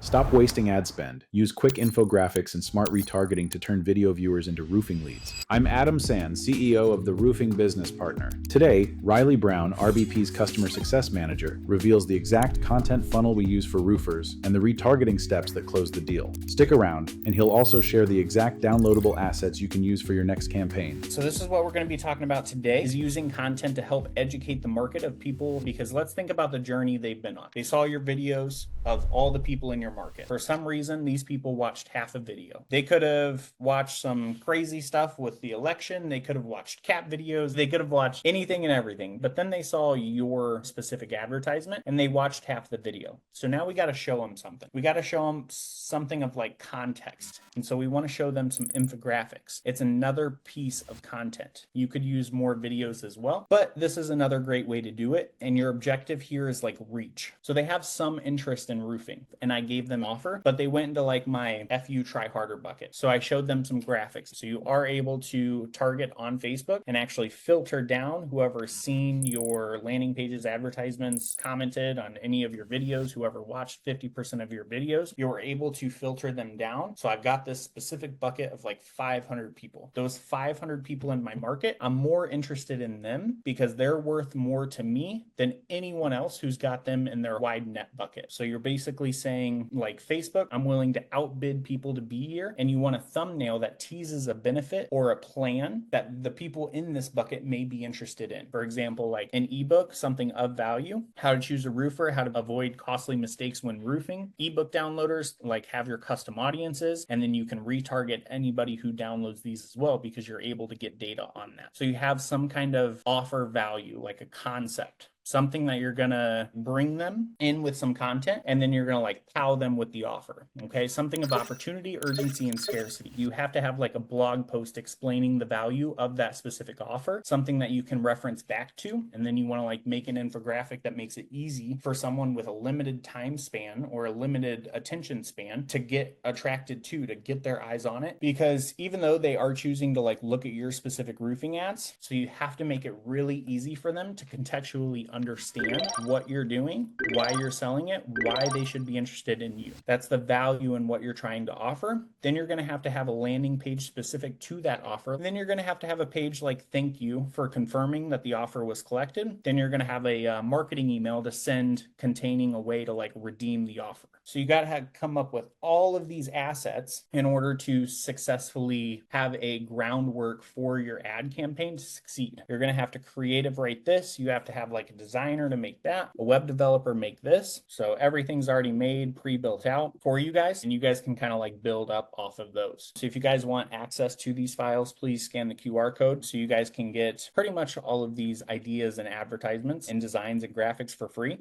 Stop wasting ad spend. Use quick infographics and smart retargeting to turn video viewers into roofing leads. I'm Adam Sands, CEO of the Roofing Business Partner. Today, Riley Brown, RBP's Customer Success Manager, reveals the exact content funnel we use for roofers and the retargeting steps that close the deal. Stick around, and he'll also share the exact downloadable assets you can use for your next campaign. So this is what we're going to be talking about today, is using content to help educate the market of people, because let's think about the journey they've been on. They saw your videos of all the people in your market. For some reason, these people watched half a video. They could have watched some crazy stuff with the election. They could have watched cat videos. They could have watched anything and everything. But then they saw your specific advertisement and they watched half the video. So now we got to show them something. We got to show them something of like context. And so we want to show them some infographics. It's another piece of content. You could use more videos as well, but this is another great way to do it. And your objective here is like reach. So they have some interest in roofing and I gave them an offer, but they went into like my FU try harder bucket. So I showed them some graphics. So you are able to target on Facebook and actually filter down whoever's seen your landing pages, advertisements, commented on any of your videos, whoever watched 50% of your videos, you were able to filter them down. So I've got this specific bucket of like 500 people. Those 500 people in my market, I'm more interested in them because they're worth more to me than anyone else who's got them in their wide net bucket. So you're basically saying, like Facebook, I'm willing to outbid people to be here, and you want a thumbnail that teases a benefit or a plan that the people in this bucket may be interested in. For example, like an ebook, something of value, how to choose a roofer, how to avoid costly mistakes when roofing. Ebook downloaders like have your custom audiences, and then you can retarget anybody who downloads these as well because you're able to get data on that. So you have some kind of offer value, like a concept, something that you're going to bring them in with some content, and then you're going to like pow them with the offer. Okay. Something of opportunity, urgency, and scarcity. You have to have like a blog post explaining the value of that specific offer, something that you can reference back to. And then you want to like make an infographic that makes it easy for someone with a limited time span or a limited attention span to get attracted to get their eyes on it. Because even though they are choosing to like look at your specific roofing ads, so you have to make it really easy for them to contextually understand what you're doing, why you're selling it, why they should be interested in you. That's the value in what you're trying to offer. Then you're going to have a landing page specific to that offer. And then you're going to have a page like thank you for confirming that the offer was collected. Then you're going to have a marketing email to send containing a way to like redeem the offer. So you got to come up with all of these assets in order to successfully have a groundwork for your ad campaign to succeed. You're going to have to creative write this. You have to have like a designer to make that, a web developer make this. So everything's already made, pre-built out for you guys, and you guys can kind of like build up off of those. So if you guys want access to these files, please scan the QR code so you guys can get pretty much all of these ideas and advertisements and designs and graphics for free.